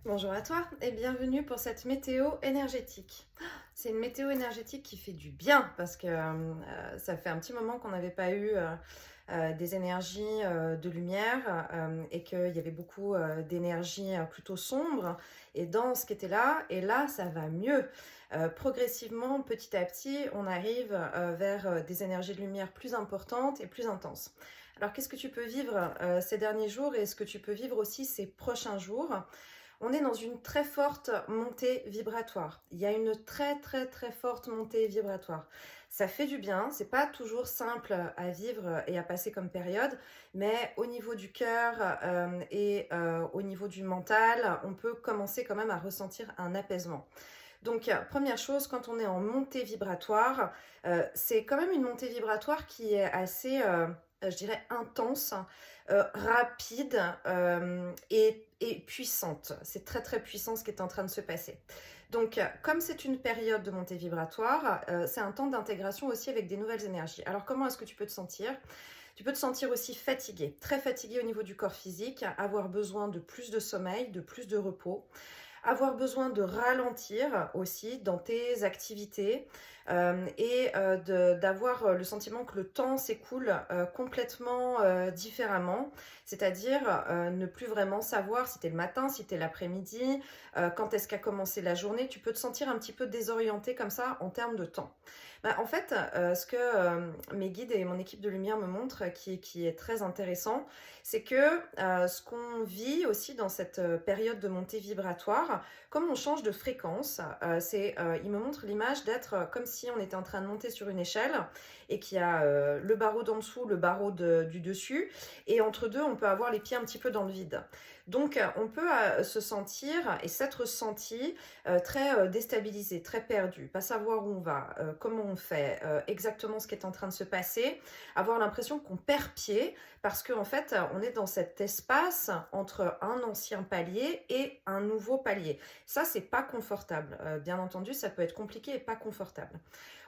Bonjour à toi et bienvenue pour cette météo énergétique. C'est une météo énergétique qui fait du bien parce que ça fait un petit moment qu'on n'avait pas eu des énergies de lumière et qu'il y avait beaucoup d'énergie plutôt sombre et dense qui était là. Et là, ça va mieux. Progressivement, petit à petit, on arrive vers des énergies de lumière plus importantes et plus intenses. Alors, qu'est-ce que tu peux vivre ces derniers jours et ce que tu peux vivre aussi ces prochains jours? On est dans une très forte montée vibratoire. Il y a une très forte montée vibratoire. Ça fait du bien, c'est pas toujours simple à vivre et à passer comme période, mais au niveau du cœur et au niveau du mental, on peut commencer quand même à ressentir un apaisement. Donc, première chose, quand on est en montée vibratoire, c'est quand même une montée vibratoire qui est assez, je dirais, intense, rapide et puissante. C'est très puissant ce qui est en train de se passer. Donc, comme c'est une période de montée vibratoire, c'est un temps d'intégration aussi avec des nouvelles énergies. Alors, comment est-ce que tu peux te sentir? Tu peux te sentir aussi fatigué, très fatigué au niveau du corps physique, avoir besoin de plus de sommeil, de plus de repos, avoir besoin de ralentir aussi dans tes activités et d'avoir le sentiment que le temps s'écoule complètement différemment, c'est-à-dire ne plus vraiment savoir si t'es le matin, si t'es l'après-midi, quand est-ce qu'a commencé la journée. Tu peux te sentir un petit peu désorienté comme ça en termes de temps. Bah, en fait, ce que mes guides et mon équipe de lumière me montrent, qui est très intéressant, c'est que ce qu'on vit aussi dans cette période de montée vibratoire, comme on change de fréquence, il me montre l'image d'être comme si on était en train de monter sur une échelle et qu'il y a le barreau d'en dessous, le barreau du dessus, et entre deux, on peut avoir les pieds un petit peu dans le vide. Donc, on peut se sentir et s'être senti très déstabilisé, très perdu, pas savoir où on va, comment on fait, exactement ce qui est en train de se passer, avoir l'impression qu'on perd pied parce qu'en fait, on est dans cet espace entre un ancien palier et un nouveau palier. Ça, c'est pas confortable. Bien entendu, ça peut être compliqué et pas confortable.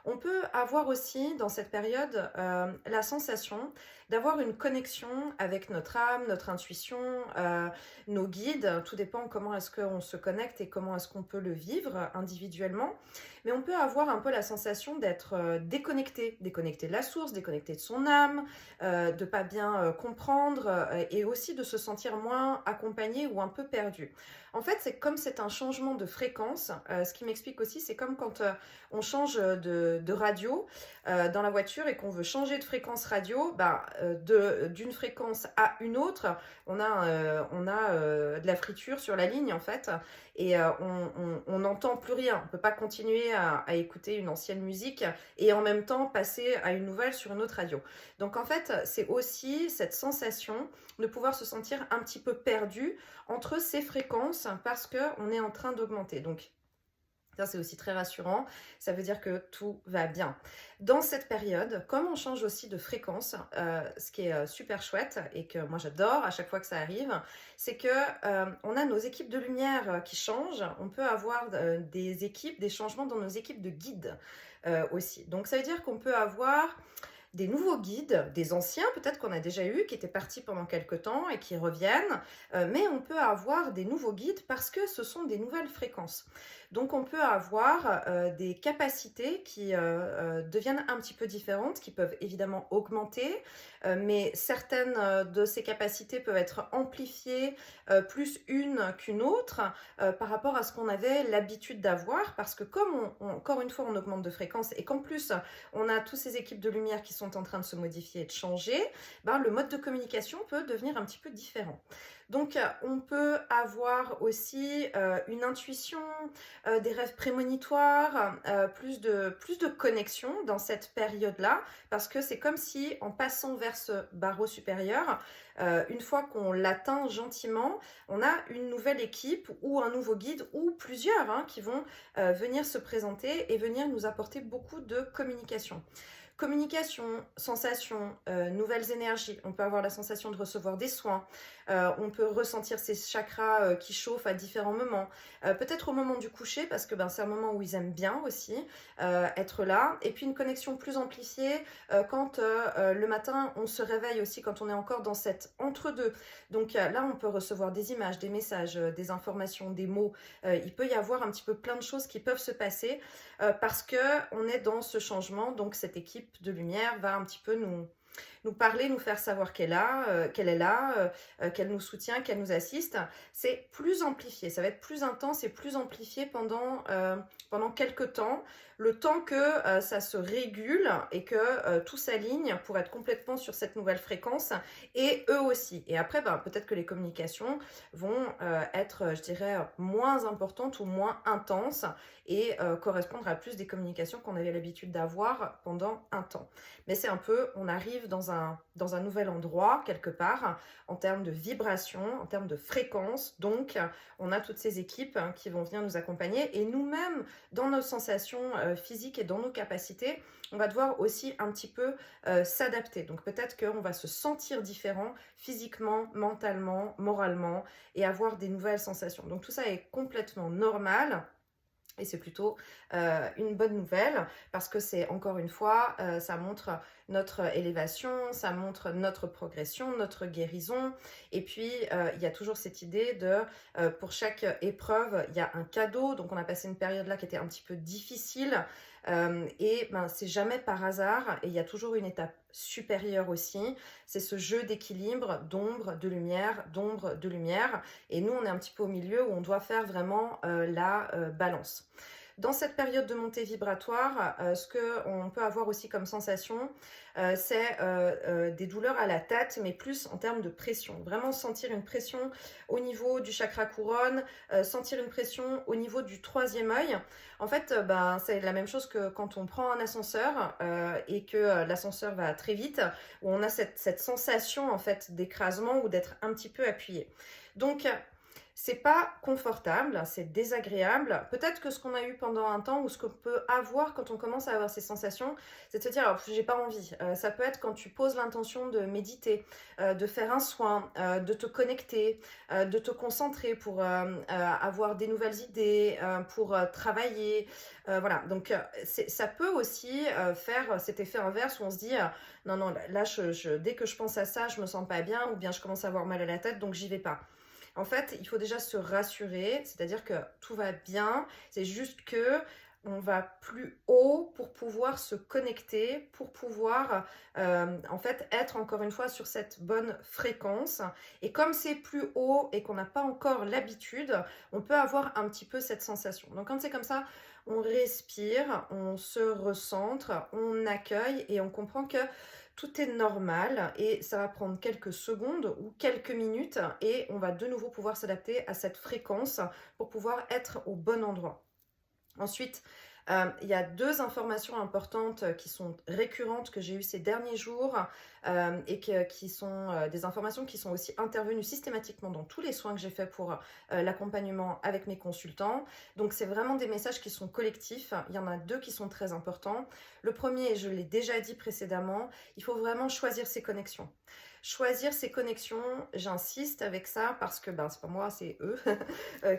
On peut avoir aussi dans cette période la sensation d'avoir une connexion avec notre âme, notre intuition, nos guides. Tout dépend comment est-ce qu'on se connecte et comment est-ce qu'on peut le vivre individuellement. Mais on peut avoir un peu la sensation d'être déconnecté de la source, déconnecté de son âme, de pas bien comprendre et aussi de se sentir moins accompagné ou un peu perdu. En fait, c'est comme c'est un changement de fréquence. Ce qui m'explique aussi, c'est comme quand on change de radio dans la voiture et qu'on veut changer de fréquence radio, bah, d'une fréquence à une autre, on a de la friture sur la ligne en fait, et on n'entend plus rien. On ne peut pas continuer à écouter une ancienne musique et en même temps passer à une nouvelle sur une autre radio. Donc en fait, c'est aussi cette sensation de pouvoir se sentir un petit peu perdu entre ces fréquences parce qu'on est en train d'augmenter. Donc ça, c'est aussi très rassurant. Ça veut dire que tout va bien. Dans cette période, comme on change aussi de fréquence, ce qui est super chouette et que moi j'adore à chaque fois que ça arrive, c'est que on a nos équipes de lumière qui changent. On peut avoir des équipes, des changements dans nos équipes de guides aussi. Donc ça veut dire qu'on peut avoir des nouveaux guides, des anciens peut-être qu'on a déjà eu, qui étaient partis pendant quelques temps et qui reviennent, mais on peut avoir des nouveaux guides parce que ce sont des nouvelles fréquences. Donc on peut avoir des capacités qui deviennent un petit peu différentes, qui peuvent évidemment augmenter, mais certaines de ces capacités peuvent être amplifiées plus une qu'une autre par rapport à ce qu'on avait l'habitude d'avoir, parce que comme encore une fois on augmente de fréquence et qu'en plus on a toutes ces équipes de lumière qui sont en train de se modifier et de changer, ben, le mode de communication peut devenir un petit peu différent. Donc, on peut avoir aussi une intuition, des rêves prémonitoires, plus de connexion dans cette période-là, parce que c'est comme si, en passant vers ce barreau supérieur, une fois qu'on l'atteint gentiment, on a une nouvelle équipe ou un nouveau guide ou plusieurs qui vont venir se présenter et venir nous apporter beaucoup de communication. Communication, sensations, nouvelles énergies. On peut avoir la sensation de recevoir des soins, On peut ressentir ces chakras qui chauffent à différents moments. Peut-être au moment du coucher, parce que c'est un moment où ils aiment bien aussi être là. Et puis une connexion plus amplifiée quand le matin, on se réveille aussi, quand on est encore dans cet entre-deux. Donc là, on peut recevoir des images, des messages, des informations, des mots. Il peut y avoir un petit peu plein de choses qui peuvent se passer parce qu'on est dans ce changement. Donc cette équipe de lumière va un petit peu nous parler, nous faire savoir qu'elle est là, qu'elle nous soutient, qu'elle nous assiste. C'est plus amplifié, ça va être plus intense et plus amplifié pendant quelques temps, le temps que ça se régule et que tout s'aligne pour être complètement sur cette nouvelle fréquence, et eux aussi. Et après, peut-être que les communications vont être, je dirais, moins importantes ou moins intenses et correspondre à plus des communications qu'on avait l'habitude d'avoir pendant un temps. Mais c'est un peu, on arrive dans un nouvel endroit, quelque part, en termes de vibration, en termes de fréquence. Donc, on a toutes ces équipes qui vont venir nous accompagner. Et nous-mêmes, dans nos sensations physiques et dans nos capacités, on va devoir aussi un petit peu s'adapter. Donc, peut-être qu'on va se sentir différent physiquement, mentalement, moralement, et avoir des nouvelles sensations. Donc, tout ça est complètement normal. Et c'est plutôt une bonne nouvelle parce que c'est, encore une fois, ça montre notre élévation, ça montre notre progression, notre guérison. Et puis, il y a toujours cette idée de, pour chaque épreuve, il y a un cadeau. Donc, on a passé une période là qui était un petit peu difficile. Et c'est jamais par hasard. Et il y a toujours une étape supérieure aussi. C'est ce jeu d'équilibre, d'ombre, de lumière, d'ombre, de lumière. Et nous, on est un petit peu au milieu où on doit faire vraiment la balance. Dans cette période de montée vibratoire, ce qu'on peut avoir aussi comme sensation, c'est des douleurs à la tête, mais plus en termes de pression. Vraiment sentir une pression au niveau du chakra couronne, sentir une pression au niveau du troisième œil. En fait, c'est la même chose que quand on prend un ascenseur et que l'ascenseur va très vite, où on a cette sensation en fait d'écrasement ou d'être un petit peu appuyé. Donc, c'est pas confortable, c'est désagréable. Peut-être que ce qu'on a eu pendant un temps ou ce qu'on peut avoir quand on commence à avoir ces sensations, c'est de se dire alors, j'ai pas envie. Ça peut être quand tu poses l'intention de méditer, de faire un soin, de te connecter, de te concentrer pour avoir des nouvelles idées, pour travailler. Voilà, donc ça peut aussi faire cet effet inverse où on se dit non, non, là, dès que je pense à ça, je me sens pas bien ou bien je commence à avoir mal à la tête, donc j'y vais pas. En fait, il faut déjà se rassurer, c'est-à-dire que tout va bien, c'est juste que on va plus haut pour pouvoir se connecter, pour pouvoir en fait être encore une fois sur cette bonne fréquence. Et comme c'est plus haut et qu'on n'a pas encore l'habitude, on peut avoir un petit peu cette sensation. Donc quand c'est comme ça, on respire, on se recentre, on accueille et on comprend que tout est normal et ça va prendre quelques secondes ou quelques minutes et on va de nouveau pouvoir s'adapter à cette fréquence pour pouvoir être au bon endroit. Ensuite, il y a deux informations importantes qui sont récurrentes que j'ai eues ces derniers jours et qui sont des informations qui sont aussi intervenues systématiquement dans tous les soins que j'ai faits pour l'accompagnement avec mes consultants. Donc, c'est vraiment des messages qui sont collectifs. Il y en a deux qui sont très importants. Le premier, je l'ai déjà dit précédemment, il faut vraiment choisir ses connexions. Choisir ses connexions, j'insiste avec ça parce que c'est pas moi, c'est eux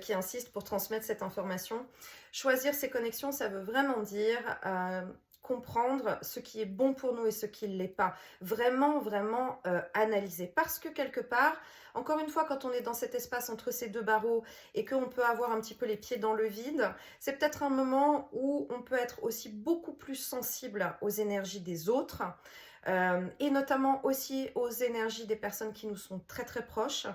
qui insistent pour transmettre cette information. Choisir ses connexions, ça veut vraiment dire comprendre ce qui est bon pour nous et ce qui ne l'est pas. Vraiment, vraiment analyser. Parce que quelque part, encore une fois, quand on est dans cet espace entre ces deux barreaux et qu'on peut avoir un petit peu les pieds dans le vide, c'est peut-être un moment où on peut être aussi beaucoup plus sensible aux énergies des autres. Et notamment aussi aux énergies des personnes qui nous sont très très proches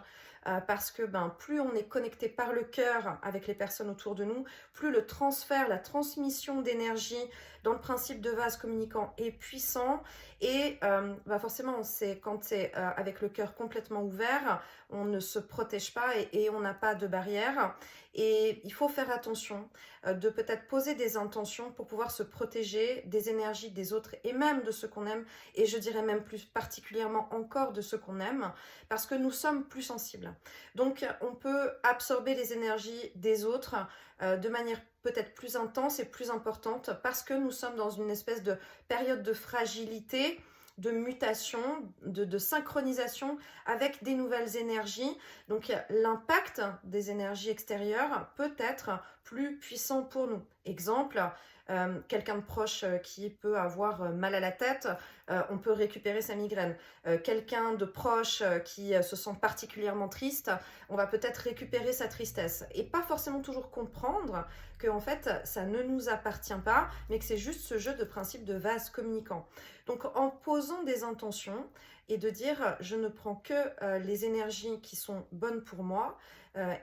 parce que plus on est connecté par le cœur avec les personnes autour de nous, plus le transfert, la transmission d'énergie dans le principe de vase communicant est puissant et forcément quand c'est avec le cœur complètement ouvert, on ne se protège pas et on n'a pas de barrière et il faut faire attention de peut-être poser des intentions pour pouvoir se protéger des énergies des autres et même de ceux qu'on aime et je dirais même plus particulièrement encore de ceux qu'on aime parce que nous sommes plus sensibles. Donc on peut absorber les énergies des autres de manière peut-être plus intense et plus importante parce que nous sommes dans une espèce de période de fragilité de mutation, de synchronisation avec des nouvelles énergies. Donc l'impact des énergies extérieures peut être plus puissant pour nous. Exemple, quelqu'un de proche qui peut avoir mal à la tête, on peut récupérer sa migraine. Quelqu'un de proche qui se sent particulièrement triste, on va peut-être récupérer sa tristesse. Et pas forcément toujours comprendre que en fait, ça ne nous appartient pas, mais que c'est juste ce jeu de principe de vase communicant. Donc en posant des intentions et de dire je ne prends que les énergies qui sont bonnes pour moi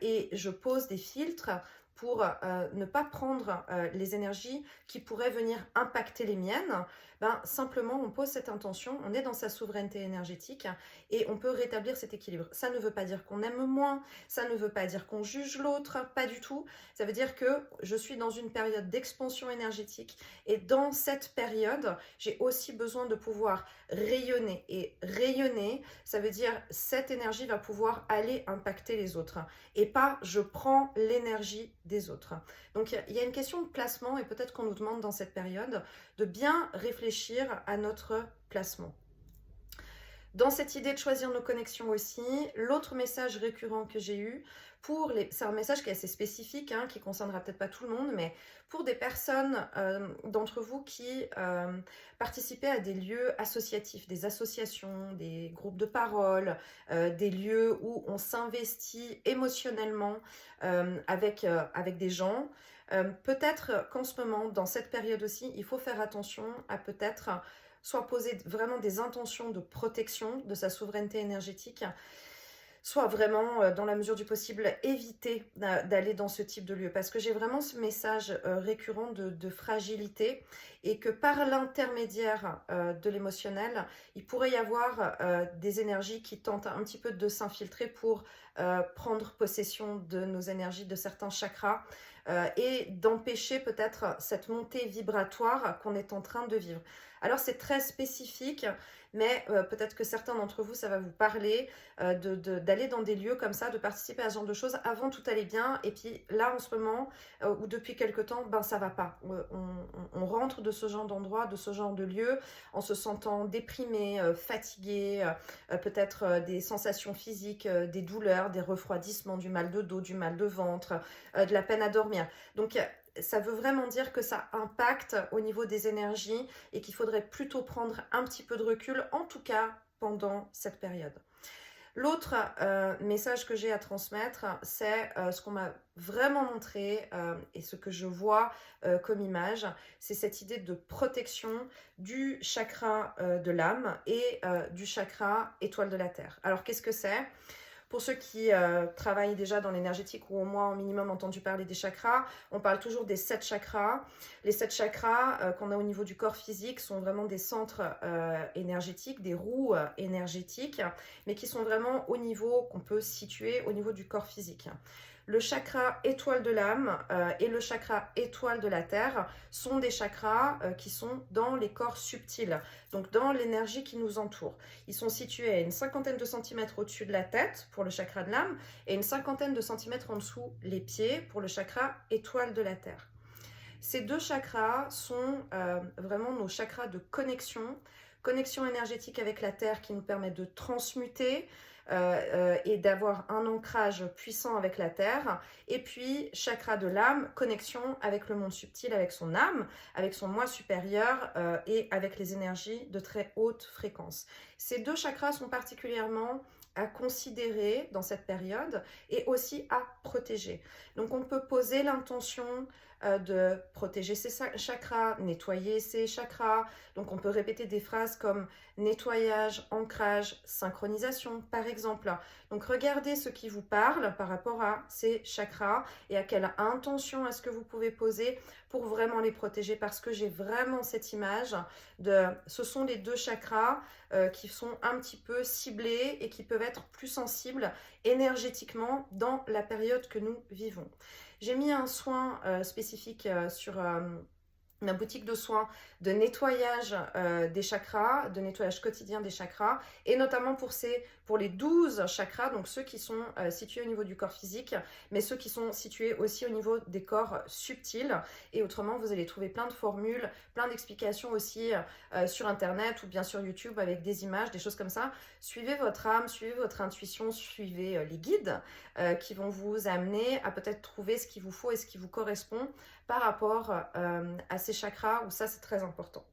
et je pose des filtres pour ne pas prendre les énergies qui pourraient venir impacter les miennes, ben, simplement on pose cette intention, on est dans sa souveraineté énergétique et on peut rétablir cet équilibre. Ça ne veut pas dire qu'on aime moins, ça ne veut pas dire qu'on juge l'autre, pas du tout. Ça veut dire que je suis dans une période d'expansion énergétique et dans cette période, j'ai aussi besoin de pouvoir rayonner. Et rayonner, ça veut dire cette énergie va pouvoir aller impacter les autres et pas je prends l'énergie des autres. Donc il y a une question de placement et peut-être qu'on nous demande dans cette période de bien réfléchir à notre placement. Dans cette idée de choisir nos connexions aussi, l'autre message récurrent que j'ai eu, c'est un message qui est assez spécifique, hein, qui ne concernera peut-être pas tout le monde, mais pour des personnes d'entre vous qui participaient à des lieux associatifs, des associations, des groupes de parole, des lieux où on s'investit émotionnellement avec des gens, peut-être qu'en ce moment, dans cette période aussi, il faut faire attention à peut-être soit poser vraiment des intentions de protection de sa souveraineté énergétique, soit vraiment, dans la mesure du possible, éviter d'aller dans ce type de lieu. Parce que j'ai vraiment ce message récurrent de fragilité et que par l'intermédiaire de l'émotionnel, il pourrait y avoir des énergies qui tentent un petit peu de s'infiltrer pour prendre possession de nos énergies, de certains chakras et d'empêcher peut-être cette montée vibratoire qu'on est en train de vivre. Alors c'est très spécifique, mais peut-être que certains d'entre vous, ça va vous parler d'aller dans des lieux comme ça, de participer à ce genre de choses. Avant, tout allait bien, et puis là, en ce moment, ou depuis quelque temps, ben ça va pas. On rentre de ce genre d'endroit, de ce genre de lieu, en se sentant déprimé, fatigué, peut-être des sensations physiques, des douleurs, des refroidissements, du mal de dos, du mal de ventre, de la peine à dormir. Donc ça veut vraiment dire que ça impacte au niveau des énergies et qu'il faudrait plutôt prendre un petit peu de recul, en tout cas pendant cette période. L'autre message que j'ai à transmettre, c'est ce qu'on m'a vraiment montré et ce que je vois comme image, c'est cette idée de protection du chakra de l'âme et du chakra étoile de la Terre. Alors qu'est-ce que c'est ? Pour ceux qui travaillent déjà dans l'énergétique ou au moins au minimum entendu parler des chakras, on parle toujours des 7 chakras. Les 7 chakras qu'on a au niveau du corps physique sont vraiment des centres énergétiques, des roues énergétiques, mais qui sont vraiment au niveau qu'on peut situer au niveau du corps physique. Le chakra étoile de l'âme et le chakra étoile de la terre sont des chakras qui sont dans les corps subtils, donc dans l'énergie qui nous entoure. Ils sont situés à une cinquantaine de centimètres au-dessus de la tête pour le chakra de l'âme et une cinquantaine de centimètres en dessous les pieds pour le chakra étoile de la terre. Ces deux chakras sont vraiment nos chakras de connexion énergétique avec la terre qui nous permet de transmuter, et d'avoir un ancrage puissant avec la terre, et puis chakra de l'âme, connexion avec le monde subtil, avec son âme, avec son moi supérieur et avec les énergies de très haute fréquence. Ces deux chakras sont particulièrement à considérer dans cette période et aussi à protéger. Donc on peut poser l'intention de protéger ses chakras, nettoyer ses chakras. Donc on peut répéter des phrases comme nettoyage, ancrage, synchronisation par exemple. Donc regardez ce qui vous parle par rapport à ces chakras et à quelle intention est-ce que vous pouvez poser pour vraiment les protéger, parce que j'ai vraiment cette image de ce sont les deux chakras qui sont un petit peu ciblés et qui peuvent être plus sensibles énergétiquement dans la période que nous vivons. J'ai mis un soin spécifique sur ma boutique de soins de nettoyage des chakras, de nettoyage quotidien des chakras, et notamment pour pour les 12 chakras, donc ceux qui sont situés au niveau du corps physique, mais ceux qui sont situés aussi au niveau des corps subtils. Et autrement, vous allez trouver plein de formules, plein d'explications aussi sur Internet ou bien sur YouTube avec des images, des choses comme ça. Suivez votre âme, suivez votre intuition, suivez les guides qui vont vous amener à peut-être trouver ce qu'il vous faut et ce qui vous correspond par rapport à ces chakras, où ça c'est très important.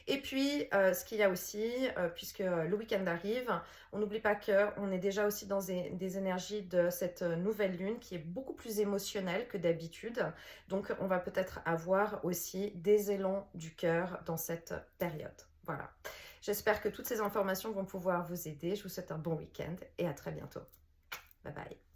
Et puis, ce qu'il y a aussi, puisque le week-end arrive, on n'oublie pas qu'on est déjà aussi dans des énergies de cette nouvelle lune qui est beaucoup plus émotionnelle que d'habitude. Donc, on va peut-être avoir aussi des élans du cœur dans cette période. Voilà. J'espère que toutes ces informations vont pouvoir vous aider. Je vous souhaite un bon week-end et à très bientôt. Bye bye.